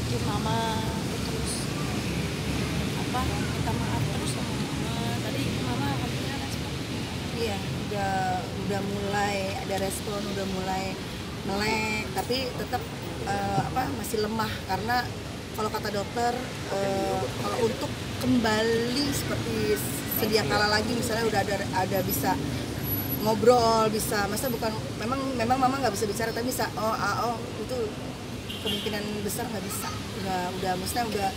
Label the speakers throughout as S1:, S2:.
S1: nunjukin mama, terus apa minta maaf terus sama mama. Tadi mama akhirnya respon.
S2: Iya, udah mulai ada respon, udah mulai melek, tapi tetap masih lemah karena kalau kata dokter kalau untuk kembali seperti sedia kala lagi, misalnya udah ada bisa ngobrol, bisa masa bukan memang mama nggak bisa bicara tapi bisa itu kemungkinan besar nggak bisa, udah maksudnya udah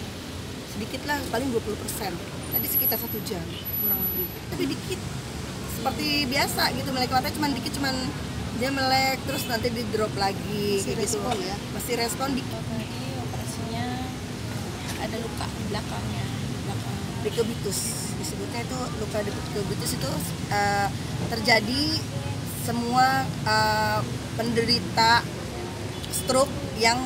S2: sedikit lah, paling 20%. Tadi sekitar 1 jam kurang lebih, tapi dikit seperti biasa gitu, melek matanya cuman dikit, cuman dia melek terus nanti di drop lagi
S1: Masih
S2: kayak gitu
S1: respon ya?
S2: masih respon dikit.
S1: Tadi operasinya ada luka di belakangnya, di belakang.
S2: Decubitus disebutnya, itu luka decubitus itu terjadi semua penderita stroke yang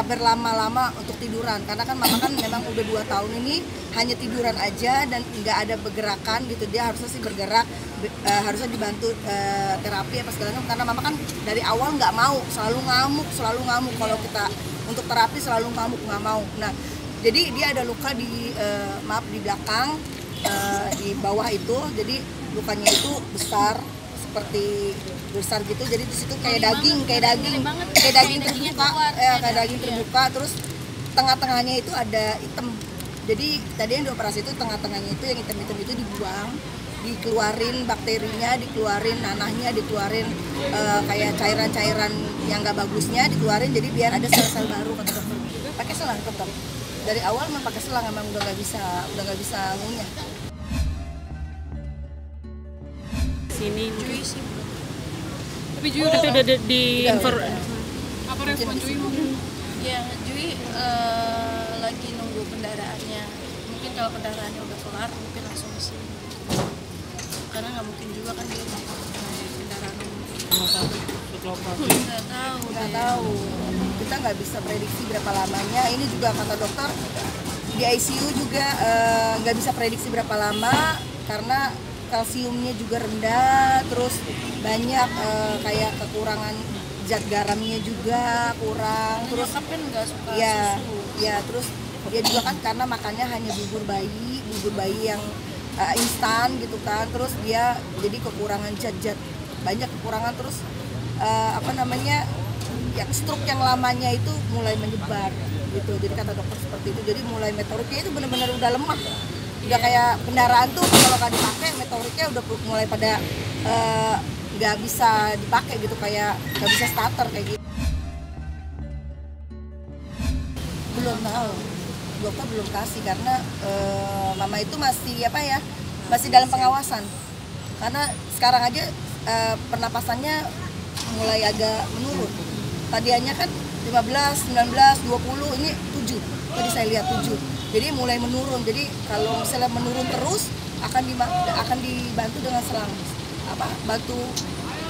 S2: berlama-lama untuk tiduran, karena kan mama kan memang udah 2 tahun ini hanya tiduran aja dan nggak ada bergerakan gitu. Dia harusnya sih bergerak, harusnya dibantu terapi apa segala macam, karena mama kan dari awal nggak mau, selalu ngamuk kalau kita untuk terapi selalu ngamuk, nggak mau. Nah jadi dia ada luka di di belakang, di bawah itu, jadi lukanya itu besar seperti besar gitu, jadi di situ kayak daging terbuka, kayak daging terbuka, terus tengah-tengahnya itu ada hitam. Jadi tadi yang dioperasi itu tengah-tengahnya itu yang hitam-hitam itu dibuang, dikeluarin bakterinya, dikeluarin nanahnya, dikeluarin kayak cairan-cairan yang nggak bagusnya dikeluarin, jadi biar ada sel-sel baru kata dokter. Pakai selang tetap. Dari awal memang pakai selang, emang udah nggak bisa ngunyah.
S3: Sini
S1: Jui sih.
S3: tapi Jui udah di info
S4: Apa respon Jui?
S1: Ya, Jui lagi nunggu pendaraannya. Mungkin kalau pendaraannya udah kelar, mungkin langsung di sini. Karena nggak mungkin juga kan dia naik kendaraan umum.
S3: setelah operasi.
S1: Nggak tahu.
S2: Kita nggak bisa prediksi berapa lamanya. Ini juga kata dokter di ICU juga nggak bisa prediksi berapa lama karena kalsiumnya juga rendah, terus banyak kayak kekurangan zat garamnya juga kurang, terus
S1: Nyokap kan nggak suka
S2: ya
S1: susu.
S2: ya terus dia juga kan karena makannya hanya bubur bayi yang instan gitu kan, terus dia jadi kekurangan zat banyak kekurangan, terus yang stroke yang lamanya itu mulai menyebar gitu. Jadi kata dokter seperti itu, jadi mulai motoriknya itu benar-benar udah lemah, udah kayak kendaraan tuh kalau nggak dipakai motoriknya udah mulai pada nggak bisa dipakai gitu, kayak nggak bisa starter kayak gitu. Belum tahu, dokter belum kasih karena mama itu masih dalam pengawasan, karena sekarang aja pernapasannya mulai agak menurun. Tadinya kan 15, 19, 20, ini 7. Tadi saya lihat 7. Jadi mulai menurun. Jadi kalau misalnya menurun terus akan dibantu dengan selang bantu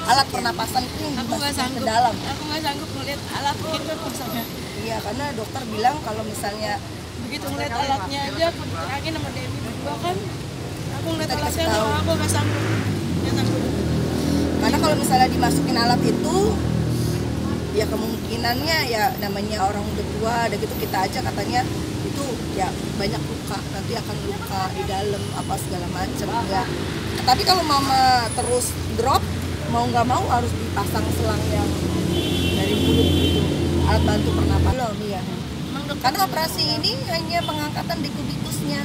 S2: alat pernapasan itu yang dimasukin ke dalam.
S1: Aku nggak sanggup ngeliat alat itu misalnya.
S2: Iya, karena dokter bilang kalau misalnya
S1: Begitu ngeliat alatnya aja, aku diterakin sama Dewi berdua kan. Aku ngeliat
S2: Kita dikasih
S1: alatnya,
S2: tahu.
S1: aku nggak sanggup.
S2: karena kalau misalnya dimasukin alat itu ya kemungkinannya ya namanya orang udah tua ada gitu, kita aja katanya itu ya banyak luka, nanti akan luka di dalam apa segala macam ya. Tapi kalau mama terus drop, mau nggak mau harus dipasang selang yang dari mulut gitu, alat bantu pernapasan. Belum ya, karena operasi ini hanya pengangkatan decubitusnya,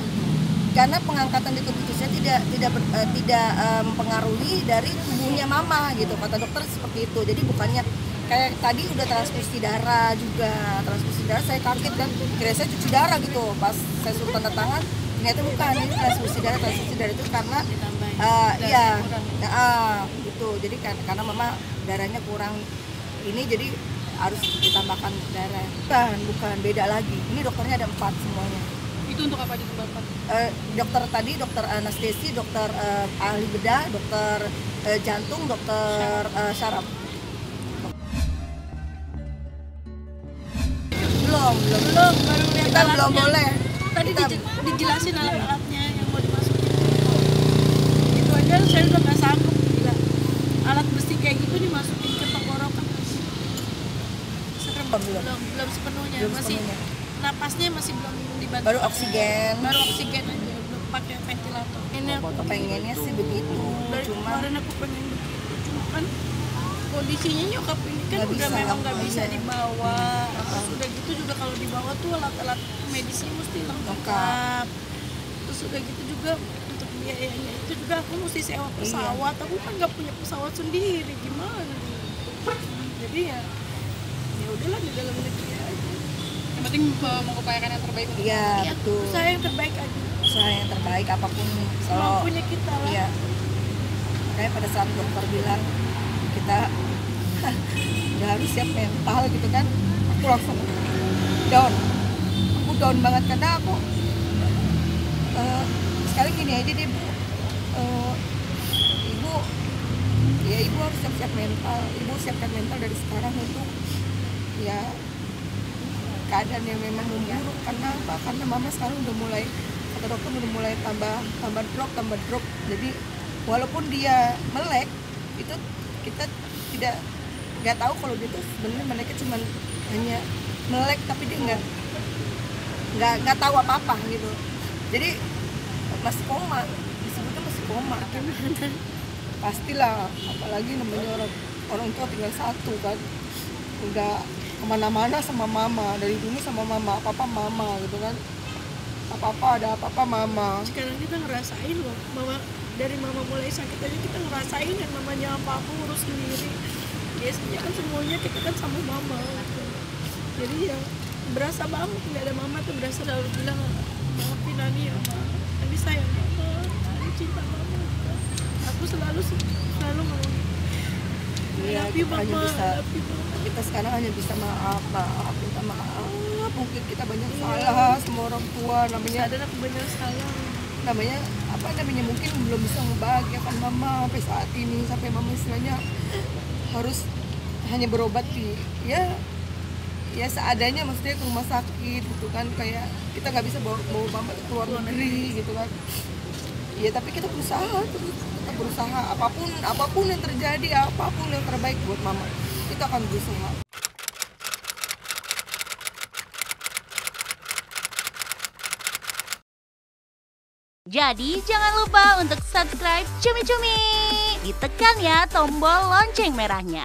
S2: karena pengangkatan decubitusnya tidak mempengaruhi dari tubuhnya mama gitu, kata dokter seperti itu. Jadi bukannya kayak tadi udah transfusi darah juga, transfusi darah saya kaget kan, kira saya cuci darah gitu, pas saya suruh tanda tangan ternyata bukan, ini transfusi darah itu karena gitu. Jadi karena mama darahnya kurang ini, jadi harus ditambahkan darah. Bukan beda lagi, ini dokternya ada 4 semuanya.
S4: Itu untuk apa ditambahkan?
S2: Dokter tadi, dokter anestesi, dokter ahli bedah, dokter jantung, dokter syaraf. Belum,
S1: baru lihat
S2: kita belum
S1: alatnya.
S2: boleh.
S1: Tadi
S2: Kita-
S1: dijelasin alat-alatnya yang mau dimasukin. Itu aja saya udah nggak sanggup, gila. Alat besi kayak gitu dimasukin ke tenggorokan. Serem belum sepenuhnya,
S2: Belum
S1: masih
S2: sepenuhnya.
S1: napasnya masih belum dibantu.
S2: Baru oksigen.
S1: Baru oksigen aja, belum pakai ventilator. Ini aku
S2: Pengennya sih begitu,
S1: dari
S2: cuma
S1: kemarin aku pengen begitu, cuma kan kondisinya nyokap ini kan
S2: Nggak
S1: udah
S2: bisa,
S1: memang nggak bisa
S2: iya.
S1: dibawa. Terus udah gitu juga kalau dibawa tuh alat-alat medisnya mesti lengkap. Terus udah gitu juga untuk biayanya itu juga aku mesti sewa pesawat. Aku kan nggak punya pesawat sendiri, gimana? Jadi ya udahlah di dalam negeri aja.
S4: Yang penting mengupayakan yang terbaik untuk
S2: iya
S1: Ya,
S2: betul.
S1: usaha yang terbaik aja.
S2: Usaha yang terbaik apapun kalau
S1: Mampunya kita lah.
S2: iya. Makanya pada saat dokter bilang kita udah harus siap mental gitu kan, aku langsung down. Aku down banget karena aku sekarang gini aja deh Bu. Ibu ya ibu harus siap-siap mental. Ibu siapkan mental dari sekarang untuk ya keadaan yang memang memburuk. Karena apa? Karena mama sekarang udah mulai, kata dokter udah mulai tambah drop. Jadi walaupun dia melek itu kita nggak tahu kalau dia tuh sebenarnya meleknya cuma hanya melek, tapi dia nggak tahu apa gitu. Jadi masih koma, disebutnya masih koma. Pastilah, apalagi namanya orang tua tinggal satu kan, udah kemana-mana sama mama, dari dulu sama mama, apa mama gitu kan, ada apa mama.
S1: Sekarang kita ngerasain loh, dari mama mulai sakit aja kita ngerasain yang namanya apa-apa urus sendiri. Biasanya kan semuanya kita kan sama mama gitu. Jadi ya berasa banget nggak ada mama tuh, berasa selalu bilang maafin Nani ya Ma, Nani sayang mama, Nani cinta mama. Aku selalu mau
S2: Iya,
S1: love you
S2: kita hanya
S1: mama,
S2: bisa,
S1: love you mama.
S2: kita sekarang hanya bisa minta maaf. Mungkin kita banyak salah sama orang tua, namanya
S1: Sadar aku benar salah.
S2: mungkin belum bisa membahagiakan mama sampai saat ini, sampai mama istilahnya harus hanya berobat di ya seadanya, maksudnya ke rumah sakit gitu kan, kayak kita nggak bisa bawa mama ke luar negeri gitu kan. Ya tapi kita berusaha terus, kita berusaha apapun yang terjadi, apapun yang terbaik buat mama, kita akan berusaha.
S5: Jadi jangan lupa untuk subscribe Cumi Cumi. Ditekan ya tombol lonceng merahnya.